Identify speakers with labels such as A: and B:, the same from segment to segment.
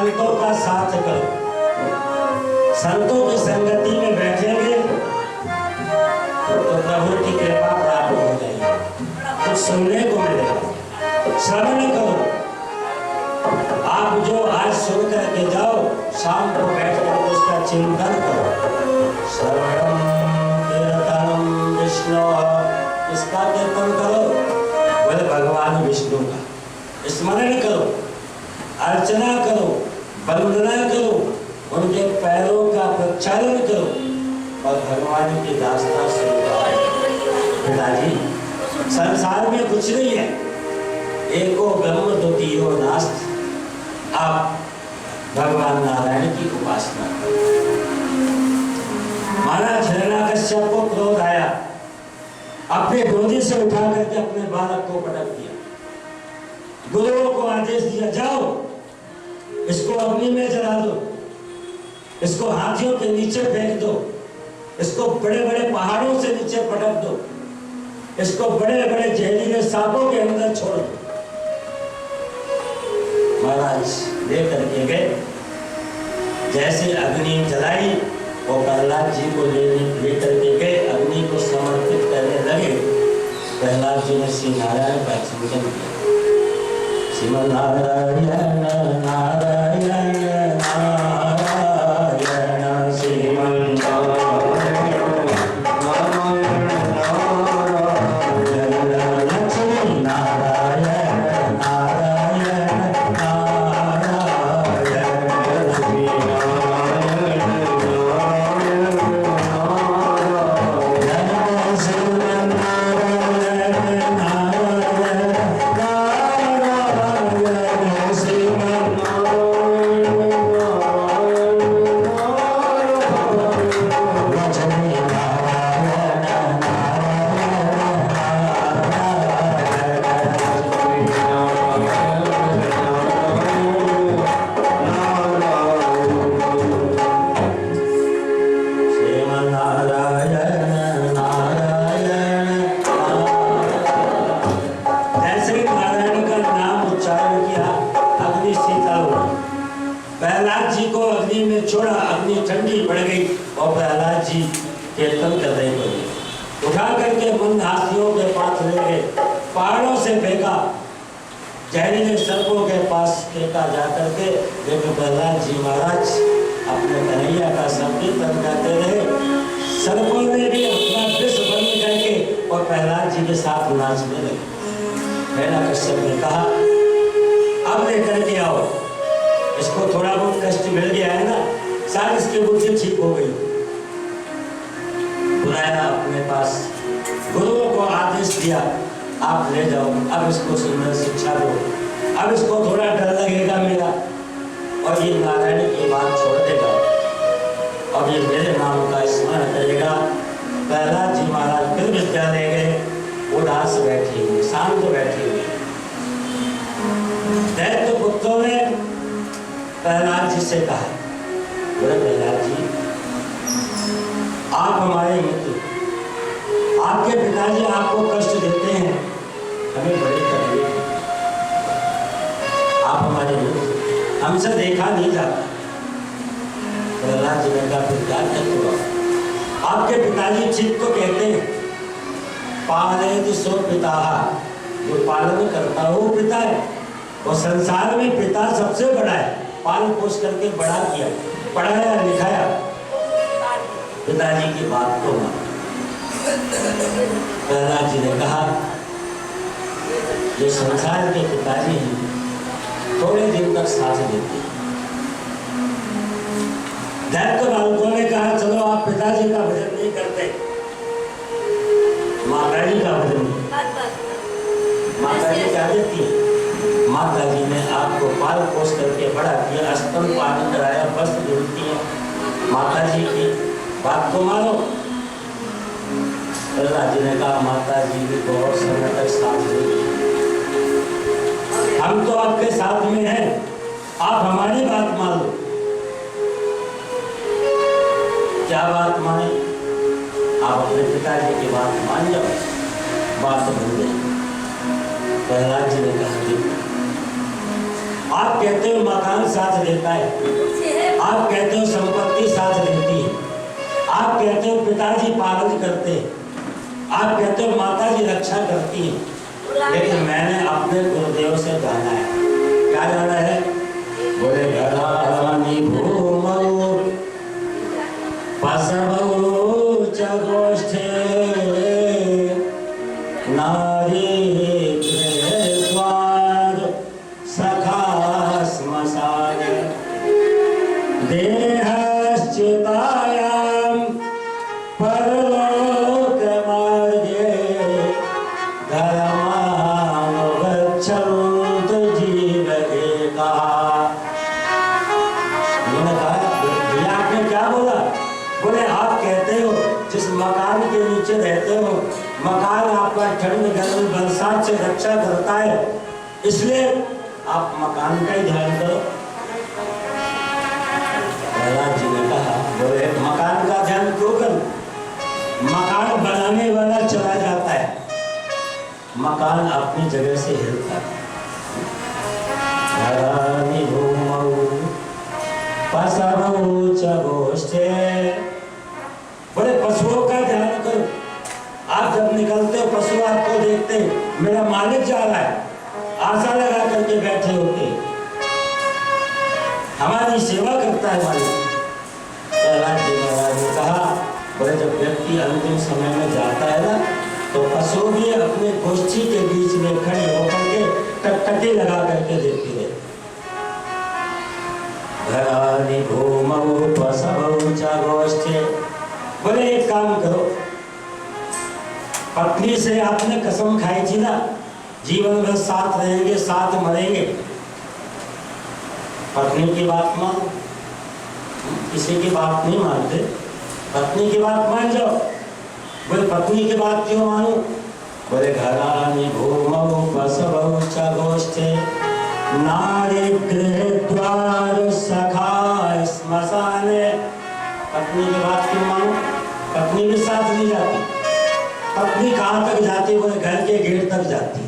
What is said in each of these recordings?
A: संतों का साथ करो। संतों की संगति में बैठेंगे तो प्रभु की कृपा प्राप्त हो जाएगी, कुछ सुनने को मिलेगा। श्रवण करो। आप जो आज सुन करके जाओ, शाम को बैठ कर उसका चिंतन करो। श्रवणम कीर्तनम विष्णु, इसका कीर्तन करो, बोले भगवान विष्णु का स्मरण करो, अर्चना करो, वंदना करो, उनके पैरों का प्रक्षालन करो और भगवान की दास्ता सुनो। पिताजी, संसार में कुछ नहीं है, एको ब्रह्म द्वितीयो नास्ति। आप भगवान नारायण की उपासना करो। महाराज हिरण्याकश्यप को क्रोध आया, अपने गोदी से उठा करके अपने बालक को पटक दिया। गुरुओं को आदेश दिया, जाओ इसको अग्नि में जला दो, इसको हाथियों के नीचे फेंक दो, इसको बड़े बड़े पहाड़ों से नीचे पटक दो, इसको बड़े बड़े जहरीले सांपों के अंदर छोड़ दो। महाराज लेकर के गए, जैसे अग्नि जलाई वो प्रहलाद जी को लेकर के गए, अग्नि को समर्पित करने लगे। प्रहलाद जी ने श्री नारायण का चिंतन किया। श्रीमन नारायण नारायण नारायण श्रीमन जहरीले सर्पों के पास फेंका जाकर के। लेकिन प्रहलाद जी महाराज अपने कन्हैया का संकीर्तन करते रहे। सर्पों ने भी अपना विष बंद करके और प्रहलाद जी के साथ नाचने लगे। हिरण्याकश्यप ने कहा, अब लेकर के आओ, इसको थोड़ा बहुत कष्ट मिल गया है ना, शायद इसकी बुद्धि ठीक हो गई। बुलाया अपने पास, गुरुओं को आदेश दिया, आप ले जाओ, अब इसको सुंदर शिक्षा दो, अब इसको थोड़ा डर लगेगा मेरा और ये नारायण की बात छोड़ देगा और ये मेरे नाम का स्मरण करेगा। प्रहलाद जी महाराज फिर विद्यालय गए, उदास बैठी हुई, शांत बैठी हुई। दैत्य पुत्रों ने प्रहलाद जी से कहा, बोले प्रहलाद जी, आप हमारे मित्र, आपके पिताजी आपको कष्ट देते हैं, हमें बड़ी तकलीफ, आप हमारे मित्र, हमसे देखा नहीं जाता। प्रहलाद जी ने कहा, फिर क्या करते? आपके पिताजी ठीक तो कहते हैं, पालयति सो पिता, जो पालन करता है वो पिता है, और संसार में पिता सबसे बड़ा है, पाल पोष करके बड़ा किया, पढ़ाया लिखाया। पिताजी की बात को मानो। प्रहलाद जी ने कहा, ये संसार के पिताजी हैं, थोड़े दिन तक साथ देते हैं। दैत्य बालकों ने कहा, चलो आप पिताजी का भजन नहीं करते, माता जी का भजन। माता जी क्या देती है? माता जी ने आपको पाल पोष करके बड़ा किया, स्तन पान कराया, वस्त्र जुड़ती है, माता जी की बात को मानो। प्रहलाद जी ने कहा, माता जी भी बहुत समय तक साथ देंगी, हम तो आपके साथ में हैं, आप हमारी बात मान लो। क्या बात माने? आप अपने पिताजी की बात मान जाओ, बात बन गई। प्रहलाद जी ने कहा, आप कहते हो मकान साथ देता है, आप कहते हो संपत्ति साथ देती है, आप कहते हो पिताजी पालन करते हैं, आप कहते हो माताजी रक्षा करती है, लेकिन मैंने अपने गुरुदेव से जाना है। क्या जाना है? बोले घरानी भूमौ पसवौ च गोष्ठे नारी गृहद्वार सखा श्मशाने देहश्चितायां परलोक मार्गे धर्मानुगच्छन्तु जीवकेका। उन्होंने कहा, भैया आपने क्या बोला? बोले आप कहते हो जिस मकान के नीचे रहते हो, मकान आपका ठंड गर्मी बरसात से रक्षा करता है, इसलिए आप मकान का ही ध्यान करो। प्रहलाद जी ने कहा, बोले मकान का ध्यान क्यों करूं? मकान बनाने वाला चला जाता है, मकान अपनी जगह से हिलता है। घरानी भूमौ पसवौ च गोष्ठे। बोले पशुओं का ध्यान करो। आप जब निकलते हो पशु आपको देखते हैं, मेरा मालिक जा रहा है, आशा लगा करके बैठे होते, हमारी सेवा करता है मालिक। प्रहलाद जी महाराज ने कहा, बोले जब व्यक्ति अंतिम समय में जाता है ना, तो पशु भी अपने गोष्ठी के बीच में खड़े होकर के टकटकी लगा करके देखती है। घरानी भूमौ पसवौ च गोष्ठे। बोले एक काम करो, पत्नी से आपने कसम खाई थी ना, जीवन भर साथ रहेंगे, साथ मरेंगे। पत्नी की बात मानो, किसी की बात नहीं मानते, पत्नी की बात मान जाओ। बोले पत्नी की बात क्यों मानो? बोले घरानी भूमौ पसवौ च गोष्ठे नारी गृहद्वार सखा श्मशाने। पत्नी की बात क्यों मानो? पत्नी भी साथ नहीं जाती। पत्नी कहाँ तक जाती? बोले घर के गेट तक जाती,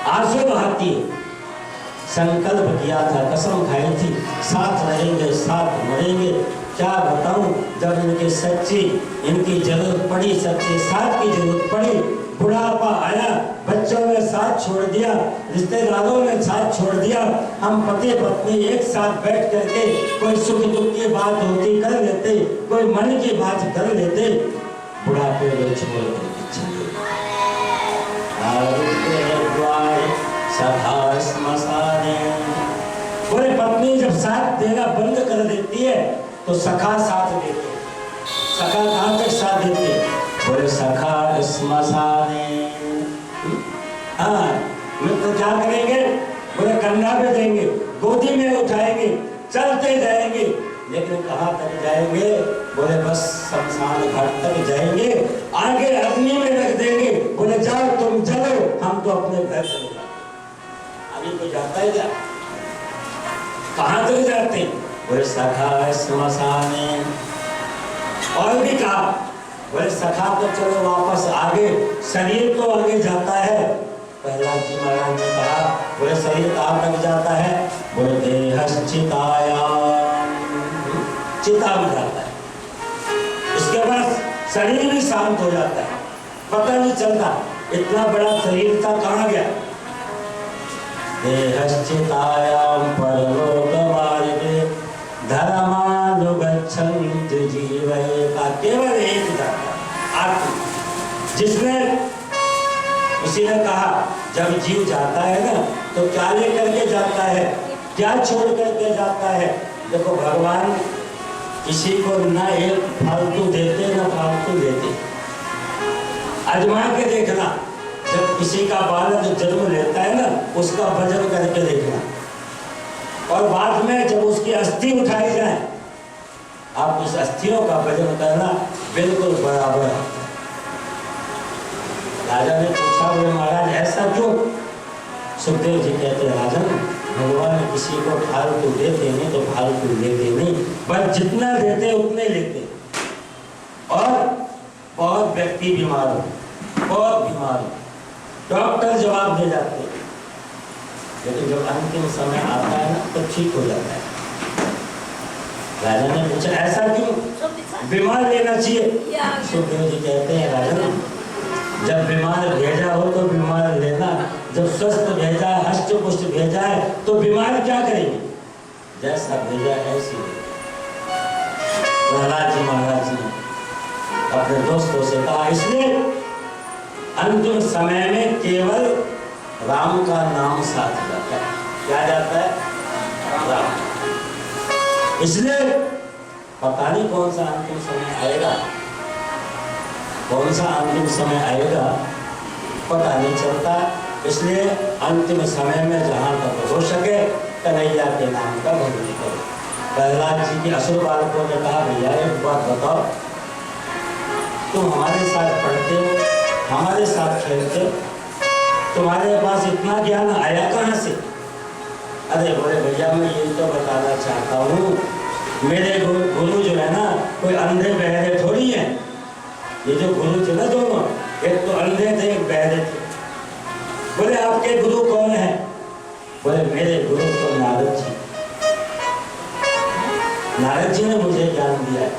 A: आंसू बहाती है। संकल्प किया था, कसम खाई थी, साथ रहेंगे, साथ मरेंगे। क्या बताऊं, जब इनकी जरूरत पड़ी, सच्चे साथ की जरूरत पड़ी, बुढ़ापा आया, बच्चों ने साथ छोड़ दिया, रिश्तेदारों ने साथ छोड़ दिया, हम पति पत्नी एक साथ बैठ करके कोई सुख दुख की बात होती कर लेते, कोई मन की बात कर लेते, बुढ़ापे में छोड़ करके चले। बोले पत्नी जब साथ देना बंद कर देती है तो सखा साथ देते। सखा कहाँ तक साथ देते? बोले सखा श्मशाने। हाँ, मित्र क्या करेंगे? बोले कंधा पे देंगे, गोदी में उठाएंगे, चलते जाएंगे, लेकिन कहाँ तक जाएंगे? बोले बस शमशान घाट तक जाएंगे, आगे अग्नि में रख देंगे। बोले जाओ तुम चलो, हम तो अपने घर चले जाते। आगे कोई जाता है क्या? कहाँ तक जाते? बोले सखा श्मशाने। और भी कहा, बोले सखा तो चलो वापस आगे, शरीर तो आगे जाता है। प्रहलाद जी महाराज ने कहा, बोले शरीर कहाँ तक जाता है? बोले देहश्चितायां, चिता में जाता है। इसके बाद शरीर भी शांत हो जाता है, पता नहीं चलता इतना बड़ा शरीर था कहाँ गया। देहश्चितायां परलोक मार्गे धर्मानुगच्छन्तु जीवैका। केवल एक जाता आत्मा, जिसने उसी ने कहा जब जीव जाता है ना तो क्या लेकर के जाता है, क्या छोड़ करके जाता है? देखो भगवान किसी को ना एक फालतू देते ना फालतू देते। आजमा के देखना, जब किसी का बालक जन्म लेता है ना, उसका वजन करके देखना, और बाद में जब उसकी अस्थि उठाई जाए, आप उस अस्थियों का वजन करना बिल्कुल बराबर है। राजा ने पूछा, बोले महाराज ऐसा क्यों? सुखदेव जी कहते हैं, राजन भगवान किसी को फालतू देते नहीं तो फालतू लेते नहीं, बस जितना देते उतने लेते। और बहुत व्यक्ति बीमार हो, बहुत बीमार हो, डॉक्टर जवाब दे जाते, लेकिन जब अंतिम समय आता है ना तो ठीक हो जाता है। राजा ने पूछा ऐसा क्यों, बीमार लेना चाहिए। सुखदेव जी कहते हैं राजन, जब बीमार भेजा हो तो बीमार लेना, जब स्वस्थ भेजा है, हष्ट पुष्ट भेजा है तो बीमार क्या करेंगे, जैसा भेजा ऐसी। प्रहलाद जी महाराज जी अपने दोस्तों से कहा, इसलिए अंतिम समय में केवल राम का नाम साथ जाता है। क्या जाता है, राम। इसलिए पता नहीं कौन सा अंतिम समय आएगा, कौन सा अंतिम समय आएगा पता नहीं चलता। इसलिए अंतिम समय में जहाँ तक हो सके कन्हैया के नाम का भजन करो। प्रहलाद जी के असुर बालकों ने कहा, भैया एक बात बताओ, तुम हमारे साथ पढ़ते हो, हमारे साथ खेलते हो, तुम्हारे पास इतना ज्ञान आया कहाँ से। अरे बोले भैया मैं ये तो बताना चाहता हूँ, मेरे गुरु जो है ना कोई अंधे बहरे थोड़ी है। ये जो गुरु थे ना दोनों, एक तो अंधे थे एक बहरे थे। बोले आपके गुरु कौन है, बोले मेरे गुरु तो नारद जी, नारद जी ने मुझे ज्ञान दिया है।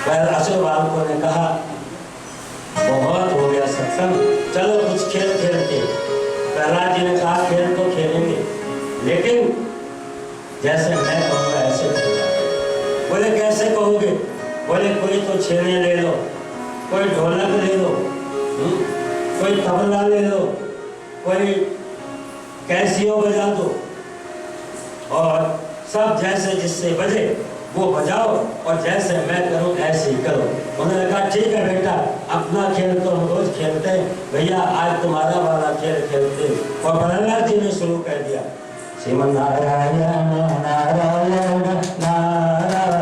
A: फिर असुर बालकों ने कहा, बहुत हो गया सत्संग, चलो कुछ खेल खेलते। प्रहलाद जी ने कहा खेल तो खेलेंगे, लेकिन जैसे मैं कहूँगा ऐसे खेलना। बोले कैसे कहोगे, बोले कोई तो छेने ले लो, कोई ढोलक ले लो, कोई तबला ले लो, कोई कैसियो बजा दो, और सब जैसे जिससे बजे वो बजाओ, और जैसे मैं करूं ऐसे ही करो। उन्होंने कहा ठीक है बेटा, अपना खेल तो हम रोज खेलते हैं, भैया आज तुम्हारा वाला खेल खेलते। और प्रहलाद जी ने शुरू कर दिया, श्रीमन नारायण नारायण नारायण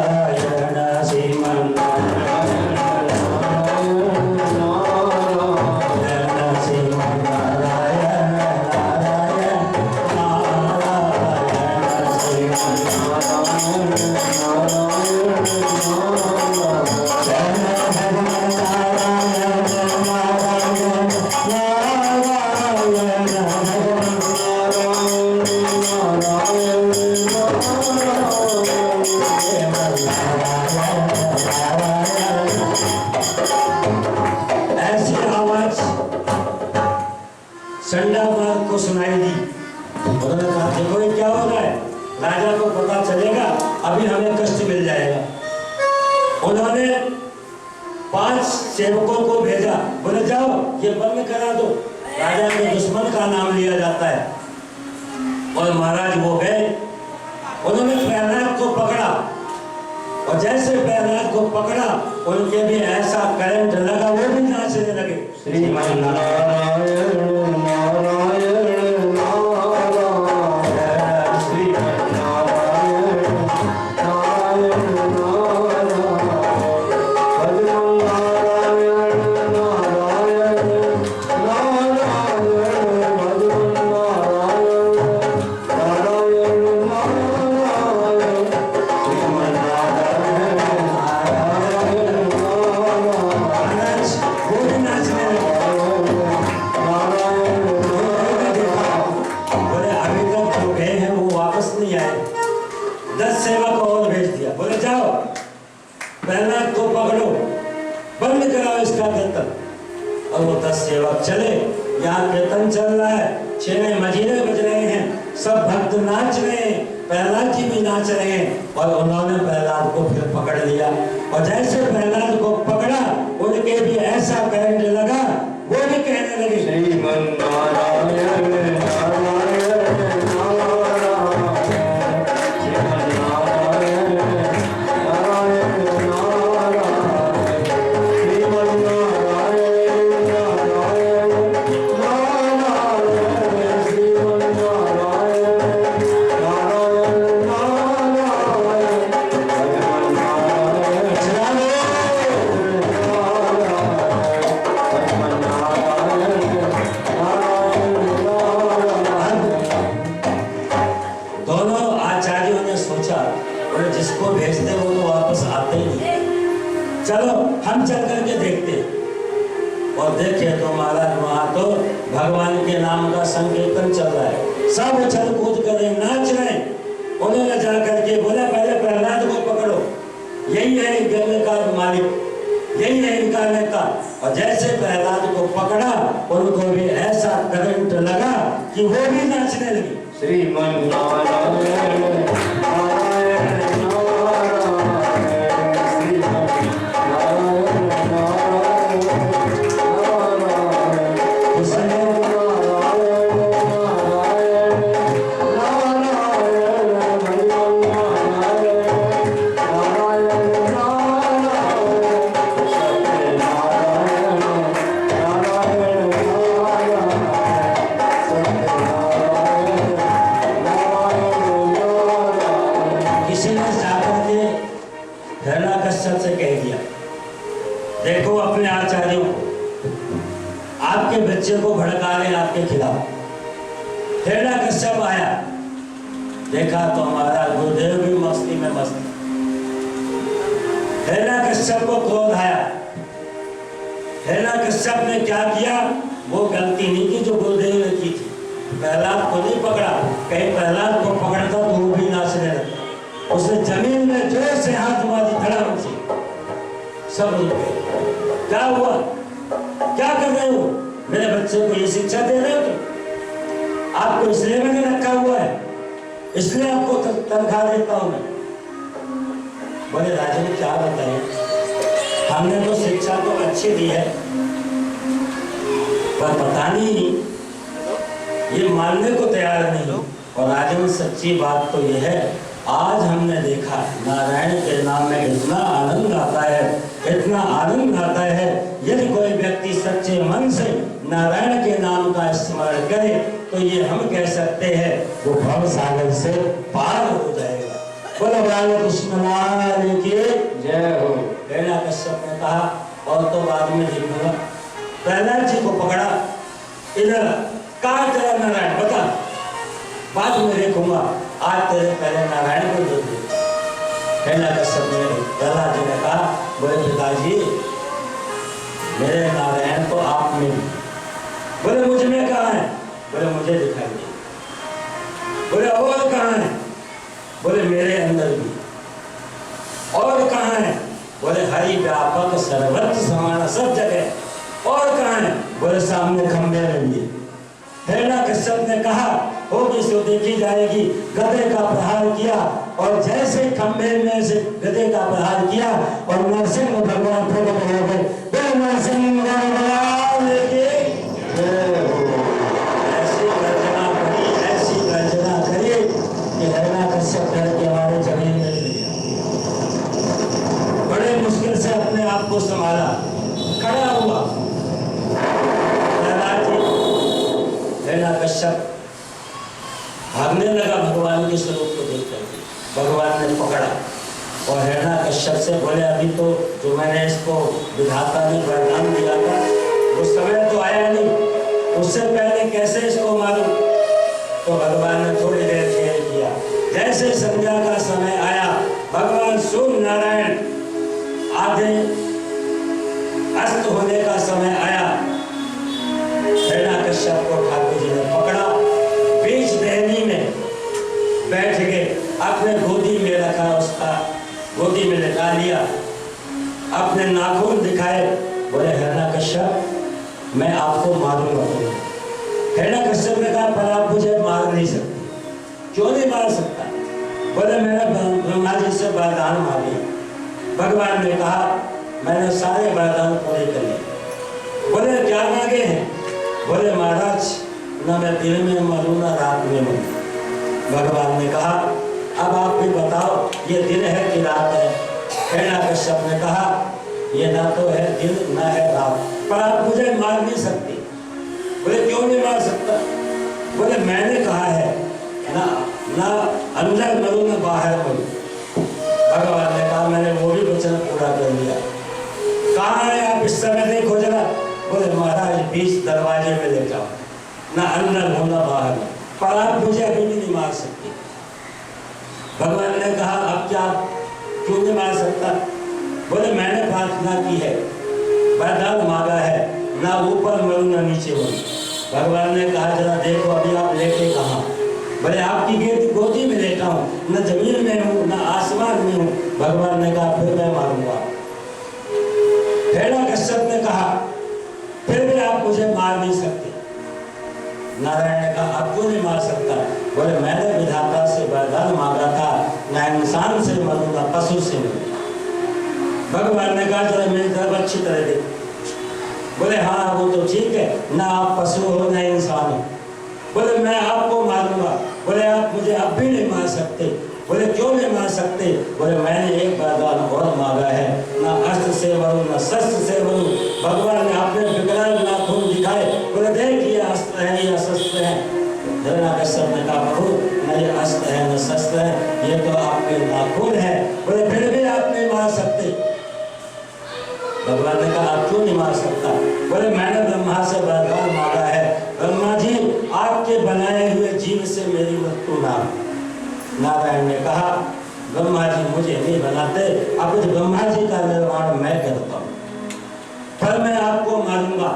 A: श्रीमन नारायण नारायण श्रीमन नारायण नारायण नारायण श्रीमन संडामार्ग को सुनाई दी। उन्होंने कहा देखो ये क्या हो रहा है, राजा को पता चलेगा अभी हमें कष्ट मिल जाएगा। उन्होंने 5 सेवकों को भेजा, बोले जाओ ये बंद करा दो, राजा के दुश्मन का नाम लिया जाता है। और महाराज वो गए, उन्होंने प्रहलाद को पकड़ा, और जैसे प्रहलाद को पकड़ा उनके भी ऐसा करंट लगा, वो भी नाचने लगे। श्रीमन नारायण नारायण नारायण श्रीमन नारायण नारायण और वो 10 सेवक चले। यहाँ कीर्तन चल रहा है, छेने मजीरे बज रहे हैं, सब भक्त नाच रहे हैं, प्रहलाद जी भी नाच रहे हैं। और उन्होंने प्रहलाद को फिर पकड़ लिया, और जैसे प्रहलाद को पकड़ा उनके भी ऐसा करंट लगा, वो भी कहने लगे श्रीमन नारायण चलो हम चल करके देखते। और देखे तो महाराज वहां तो भगवान के नाम का संकीर्तन चल रहा है, सब उछल कूद कर रहे, नाच रहे। उन्होंने जाकर के बोला पहले प्रहलाद को पकड़ो, यही है गंगे का मालिक, यही है इनका नेता। और जैसे प्रहलाद को पकड़ा उनको भी ऐसा करंट लगा कि वो भी नाचने लगी।
B: श्रीमन नारायण नारायण नारायण श्रीमन नारायण नारायण नारायण कृष्ण नारायण नारायण नारायण भगवान नारायण नारायण नारायण सत्य नारायण नारायण नारायण सत्य
A: किसी ने जाकर के हिरण्यकश्यप से कह दिया, देखो अपने आचार्यों को, आपके बच्चे को भड़का रहे आपके खिलाफ। हिरण्यकश्यप आया, देखा तो हमारा गुरुदेव भी मस्ती में मस्त। हिरण्यकश्यप को क्रोध आया। हिरण्यकश्यप ने क्या किया, वो गलती नहीं की जो गुरुदेव ने की थी। प्रहलाद को नहीं पकड़ा, कहीं प्रहलाद को पकड़ता तो वो भी नाचने लगता। उसने जमीन में जोर से हाथ मारी, धड़ाम से सब रुक गए। क्या हुआ, क्या कर रहे हो, मेरे बच्चे को ये शिक्षा दे रहे हो तुम? आपको इसलिए मैंने रखा हुआ है, इसलिए आपको तनख्वाह देता हूं मैं। बोले राजा ने क्या बताया, हमने तो शिक्षा तो अच्छी दी है, पर पता नहीं ये मानने को तैयार नहीं। और राजन सच्ची बात तो ये है, आज हमने देखा नारायण के नाम में इतना आनंद आता है, इतना आनंद आता है। यदि कोई व्यक्ति सच्चे मन से नारायण के नाम का स्मरण करे तो ये हम कह सकते हैं वो भव सागर से पार हो जाएगा। बोलो राम कृष्ण लाल की
B: जय हो।
A: हिरण्यकश्यप ने कहा और तो बाद में देखूंगा। प्रहलाद जी को पकड़ा, इधर कहाँ तेरा नारायण बता, बाद में देखूंगा, आज तेरे पहले नारायण को देख ली। हिरण्यकश्यप ने प्रहलाद जी ने कहा, बोले पिताजी मेरे नारायण तो आप में भी। बोले मुझ में कहाँ है, बोले मुझे दिखाई दे। बोले और कहाँ है, बोले मेरे अंदर भी। और कहाँ है, बोले हरि व्यापक सर्वत्र समान सब जगह। और कहाँ है, बोले सामने खंबे में भी। हिरण्यकश्यप ने कहा होगी सो देखी जाएगी। गधे का प्रहार किया और जैसे खंबे में से गधे का प्रहार किया और नरसिंह भगवान प्रकट हो गए। नरसिंह भगवान ऐसी गर्जना करी, ऐसी गर्जना करी कि हिरण्यकश्यप डर के हमारे जमीन में गिर गया। बड़े मुश्किल से अपने आप को संभाला, खड़ा हुआ। हिरण्यकश्यप भागने लगा भगवान के स्वरूप को देख करके। भगवान ने पकड़ा और हिरण्यकश्यप से बोले अभी तो जो मैंने इसको विधाता ने वरदान दिया था वो समय तो आया नहीं, उससे पहले कैसे इसको मारूं। तो भगवान ने थोड़ी देर खेल किया। जैसे संध्या का समय आया, भगवान सूर्य नारायण आधे अस्त होने का समय आया। हिरण्यकश्यप को ठाकुर जी ने पकड़ा, बीच देहनी में बैठ गए, अपने गोदी में रखा, उसका गोदी में लगा लिया, अपने नाखून दिखाए। बोले हिरण्यकश्यप मैं आपको मारूंगा। हिरण्यकश्यप ने कहा पर आप मुझे मार नहीं सकते। क्यों नहीं मार सकता? बोले मैंने ब्रह्मा जी से वरदान मांगे। भगवान ने कहा मैंने सारे वरदान पूरे कर लिए। बोले क्या मांगे हैं? बोले महाराज न मैं दिन में मरूं न रात में मरूं। भगवान ने कहा अब आप भी बताओ ये दिन है कि रात है? हिरण्यकश्यप ने कहा ये ना तो है दिन ना है रात, पर आप मुझे मार नहीं सकते। बोले क्यों नहीं मार सकता? बोले मैंने कहा है ना अंदर मरूं ना बाहर मरूं। भगवान ने कहा मैंने वो भी वचन पूरा कर लिया। कहाँ है आप इस समय देखो जरा। बोले महाराज बीच दरवाजे में ले जाओ, ना अंदर हो ना बाहर, पर आप मुझे अभी भी नहीं मार सकते। भगवान ने कहा अब क्या, क्यों नहीं मार सकता? बोले मैंने प्रार्थना की है, वरदान मांगा है, ना ऊपर मरूं ना नीचे मरूं। भगवान ने कहा जरा देखो अभी आप लेटे कहाँ? बोले आपकी गोदी में लेटा हूँ, न जमीन में हूँ न आसमान में हूँ। भगवान ने कहा फिर मैं मारूंगा। हिरण्यकश्यप ने कहा फिर भी आप मुझे मार नहीं सकते। नारायण ने कहा आप क्यों नहीं मार सकता? बोले मैंने विधाता से वरदान मांगा था, न इंसान से मरूंगा पशु से मरूंगा। भगवान ने कहा जरा मेरी तरफ अच्छी तरह देखो। बोले हाँ वो तो ठीक है, ना आप पशु हो ना इंसान हो। बोले मैं आपको मारूंगा। बोले आप मुझे अब भी नहीं मार सकते। बोले क्यों नहीं मार सकते? बोले मैंने एक वरदान और मांगा है, ना अस्त्र से मरूं ना शस्त्र से मरूं। भगवान ने अपने विकराल नाखून दिखाए। बोले देख ये अस्त्र है या शस्त्र है? हिरण्यकश्यप ने कहा प्रभु न ये अस्त्र है न शस्त्र है, ये तो आपके नाखून है। बोले फिर भी आप नहीं मार सकते। भगवान ने कहा आप क्यों नहीं मार सकता? बोले मैंने ब्रह्मा से वरदान मांगा है, ब्रह्मा जी आपके बनाए हुए जीव से मेरी मृत्यु ना। नारायण ने कहा ब्रह्मा जी मुझे नहीं बनाते, अब ब्रह्मा जी का निर्माण मैं करता हूँ, पर मैं आपको मारूंगा।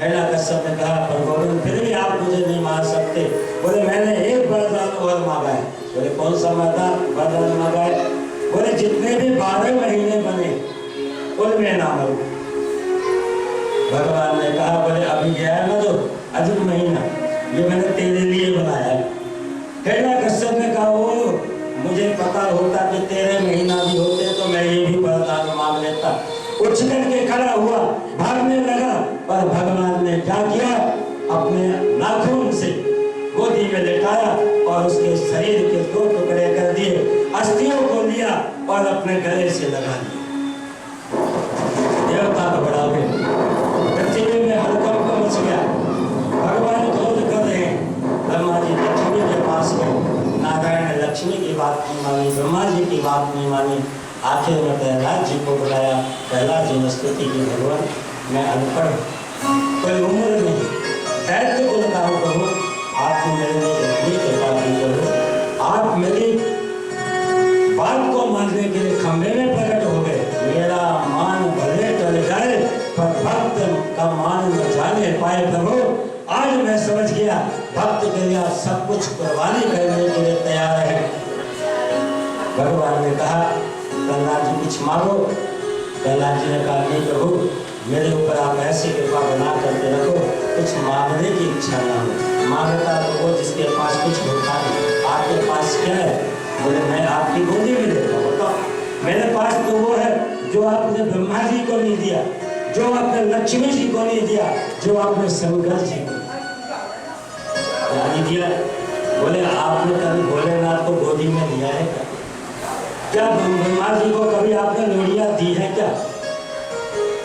A: हिरण्यकश्यप ने कहा पर गोविंद फिर भी आप मुझे नहीं मार सकते। बोले मैंने एक वरदान और मांगा है। बोले कौन सा वरदान मांगा है? बोले जितने भी 12 महीने बने उनमें ना मरूं। भगवान ने कहा बोले अभी गया है ना जो अधिक महीना, ये मैंने तेरे लिए बनाया है। हिरण्यकश्यप ने कहा वो मुझे पता होता कि 13 महीना भी होते तो मैं ये भी वरदान मांग लेता। उठ करके खड़ा हुआ, भागने लगा, पर भगवान ने क्या किया? अपने नाखून से गोदी में लेटाया और उसके शरीर के 2 टुकड़े कर दिए, अस्थियों को लिया और अपने गले से लगा दिया। देवता को बढ़ा गए, पृथ्वी में हड़कंप मच गया। भगवान क्रोध कर रहे हैं। ब्रह्मा जी लक्ष्मी के पास गए। नारायण ने लक्ष्मी की बात नहीं मानी, ब्रह्मा जी की बात नहीं मानी। आखिर में प्रहलाद जी को बुलाया। प्रहलाद जी ने स्तुति की भगवान मैं अनपढ़, कोई उम्र नहीं, दैत्य को बताओ प्रभु आप मेरे लिए इतनी कृपा की करो, आप मेरी बात को मानने के लिए खंभे में प्रकट हो गए। मेरा मान भले टल जाए पर भक्त का मान न जाने पाए। प्रभु आज मैं समझ गया भक्त के लिए सब कुछ कुर्बानी करने के लिए तैयार है। भगवान ने कहा प्रहलाद जी कुछ मांगो। प्रहलाद जी ने कहा नहीं प्रभु मेरे ऊपर आप ऐसी कृपा बना करके रखो, कुछ मांगने की इच्छा ना हो। मांगता तो वो जिसके पास कुछ होता है। आपके पास क्या है? बोले मैं आपकी गोदी में लेता हूँ। बताओ मेरे पास तो वो है जो आपने ब्रह्मा जी को नहीं दिया, जो आपने लक्ष्मी जी को नहीं दिया, जो आपने शंकर जी को दिया। बोले आपने कभी भोलेनाथ को गोदी में लिया है क्या? ब्रह्मा जी को कभी आपने लोड़ियां दी है क्या?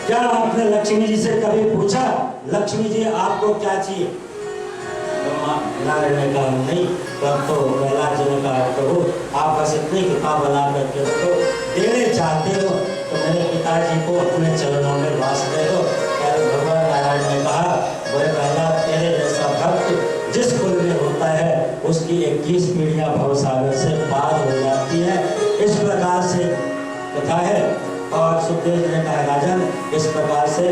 A: क्या आपने लक्ष्मी जी से कभी पूछा लक्ष्मी जी आपको क्या चाहिए? नारायण ने कहा नहीं। तब तो प्रहलाद जी ने कहा प्रभु आप बस इतनी कृपा बना करके रखो, देने चाहते हो तो मेरे पिताजी को अपने चरणों में वास दे दो। भगवान नारायण ने कहा बोले प्रहलाद तेरे जैसा भक्त जिस कुल में होता है उसकी 21 पीढ़ियां भवसागर से पार हो जाती है। इस प्रकार से कथा है। और सुखदेव जी ने कहा राजन इस प्रकार से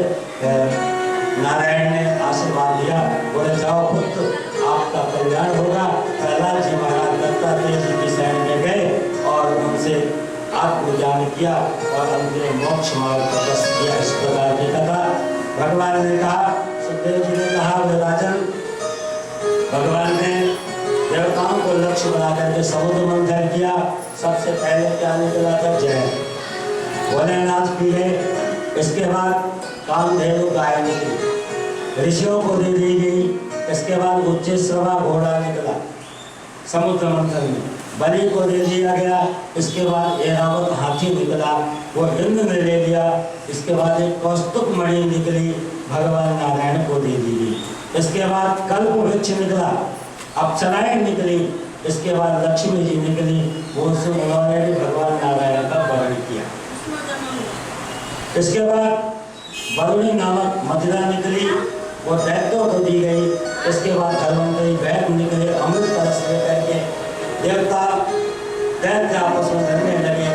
A: नारायण ने आशीर्वाद दिया। बोले जाओ पुत्र आपका कल्याण होगा। प्रहलाद जी महाराज दत्तात्रेय जी की शरण में गए और उनसे आत्मज्ञान किया और उनके मोक्ष मार्ग पर बस किया। इस प्रकार की कथा भगवान ने कहा। सुखदेव जी ने कहा राजन भगवान ने देवताओं को लक्ष्य बना करके समुद्र मंथन किया। सबसे पहले क्या निकला था? जय भोलेनाथ पी गए। इसके बाद कामधेनु गाय निकली, ऋषियों को दे दी गई। इसके बाद उच्चैश्रवा घोड़ा निकला समुद्र मंथन में, बलि को दे दिया गया। इसके बाद ऐरावत हाथी निकला, वो इंद्र ने ले लिया। इसके बाद एक कौस्तुभ मणि निकली, भगवान नारायण को दे दी गई। इसके बाद कल्प वृक्ष निकला, अप्सराएं निकली। इसके बाद लक्ष्मी जी निकली, वो उन्होंने भी भगवान नारायण का वर्णन किया। इसके बाद वरुणी नामक मदिरा निकली, वो दैत्यों को दी गई। इसके बाद धर्मंतरी वैद निकले, अमृत कलश लेकर के देवता दैत्य आपस में लड़ने लगे।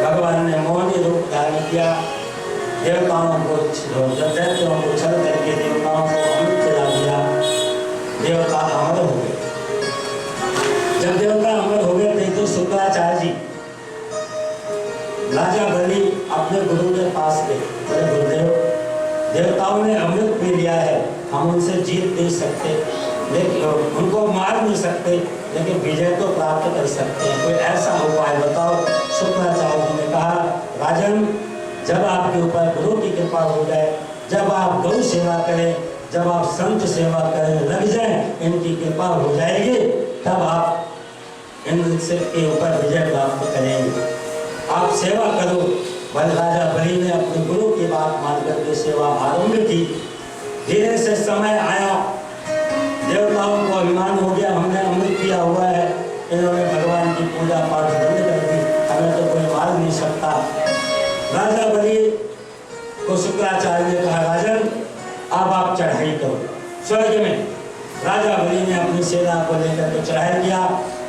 A: भगवान ने मोहनी रूप धारण किया, देवताओं को जब दैत्यों को छल करके देवताओं को अमृत आप अमर हो गए। जब देवता अमर हो गए थे तो शुक्राचार्य जी राजा बलि अपने गुरु के पास गए, बोले गुरुदेव, देवताओं ने अमृत पी लिया है, हम उनसे जीत नहीं सकते, लेकिन उनको मार नहीं सकते, लेकिन विजय तो प्राप्त कर सकते हैं, कोई ऐसा उपाय बताओ। शुक्राचार्य जी ने कहा, राजन, जब आपके ऊपर गुरु की कृपा हो जाए, जब आप गौ सेवा करें, जब आप संत सेवा करें लग जाए, इनकी कृपा हो जाएगी, तब आप इनसे के ऊपर विजय प्राप्त करेंगे। आप सेवा करो। बल राजा बलि ने अपने गुरु की बात मान करके सेवा आरंभ की। धीरे से समय आया, देवताओं को अभिमान हो गया, हमने अमृत पिया हुआ है, इन्होंने भगवान की पूजा पाठ बंद कर दी, हमें तो कोई मार नहीं सकता। राजा बलि को शुक्राचार्य ने कहा, राजन, अब आप चढ़ाई करो स्वर्ग में। राजा बलि ने अपनी सेना को लेकर के चढ़ाई किया।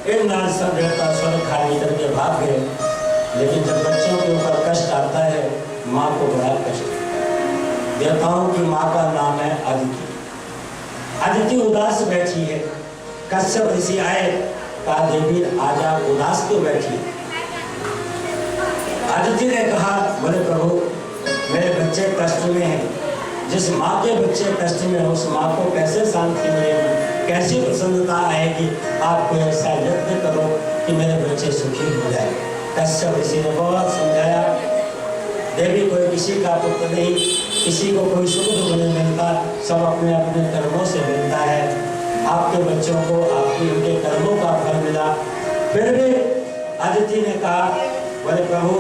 A: इंद्र सब देवता स्वर्ग खाली करके भाग गए। लेकिन जब बच्चों के ऊपर कष्ट आता है, माँ को बड़ा कष्ट। देवताओं की माँ का नाम है अदिति। अदिति उदास बैठी है। कश्यप ऋषि आए, कहा, देवी आजा, उदास क्यों बैठी? अदिति ने कहा, बोले प्रभु, मेरे बच्चे कष्ट में हैं। जिस माँ के बच्चे कष्ट में हो, उस माँ को कैसे शांति मिलेगी, कैसी प्रसन्नता आएगी? आप कोई ऐसा यत्न करो कि मेरे बच्चे सुखी हो जाए। कश्यप ऋषि ने बहुत समझाया, देवी, कोई किसी का पुत्र नहीं, किसी को कोई सुख दुख नहीं मिलता, सब अपने अपने कर्मों से मिलता है। आपके बच्चों को आपके उनके कर्मों का फल मिला। फिर भी अदिति ने कहा, बोले प्रभु,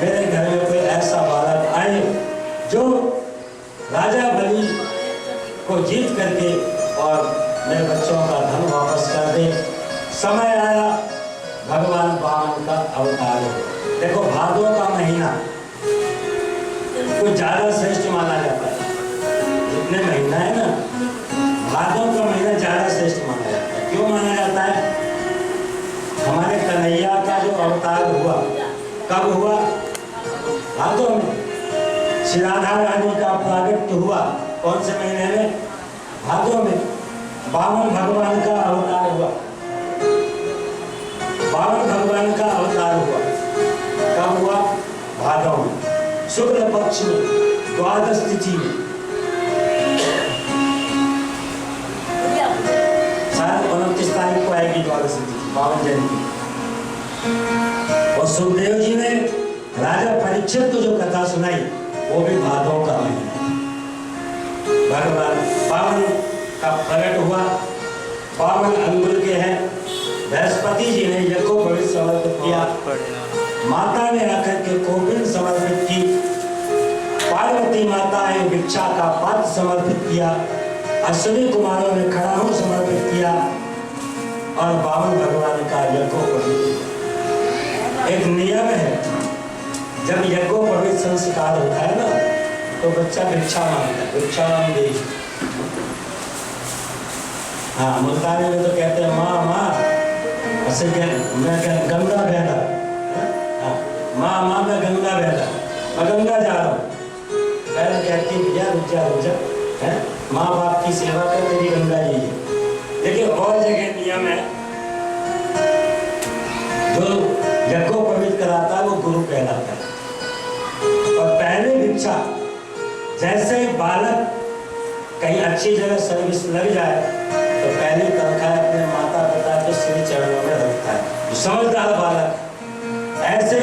A: मेरे घर में कोई ऐसा बालक आए जो राजा बलि को जीत करके और मेरे बच्चों का धन वापस कर दे। समय आया, भगवान वामन का अवतार है। देखो, भादों का महीना कुछ ज्यादा श्रेष्ठ माना जाता है। जितने महीना है ना, भादों का महीना ज्यादा श्रेष्ठ माना जाता है। क्यों माना जाता है? हमारे कन्हैया का जो अवतार हुआ, कब हुआ? भादों में। श्री राधा रानी का प्रागट्य हुआ कौन से महीने में? भादों में। वामन भगवान का अवतार हुआ, वामन भगवान का अवतार हुआ कब हुआ? भादों में, शुक्ल पक्ष में, द्वादश तिथि में। शायद 29 तारीख को आएगी द्वादश तिथि, वामन जयंती। और सुखदेव जी ने राजा परीक्षित को जो कथा सुनाई, वो भी भादों का महीना। भगवान वामन का प्रकट हुआ। वामन अंगुल के हैं। बृहस्पति जी ने यज्ञोपवीत समर्पित किया। माता ने आकर के कोपिन समर्पित की। पार्वती माता ने भिक्षा का पात्र समर्पित किया। अश्विनी कुमारों ने खड़ाऊ समर्पित किया और वामन भगवान का यज्ञोपवीत। एक नियम है, जब यज्ञोपवीत संस्कार होता है ना, तो बच्चा भिक्षा मांगता है, भिक्षा मांग दे। हाँ, मुल्तानी में तो कहते हैं, माँ माँ, ऐसे मैं गंगा बहना, माँ माँ मैं गंगा बहना, मैं गंगा जा रहा हूँ। पहले कहती भैया रुक जा, है माँ बाप की सेवा कर, तेरी गंगा यही है। देखिए, और जगह नियम है, जो यज्ञोपवीत कराता है वो गुरु कहलाता है। और पहले भिक्षा, जैसे बालक कहीं अच्छी जगह सर्विस लग जाए तो पहले तनख्वाह अपने माता पिता के श्री चरणों में रखता है। समझदार बालक ऐसे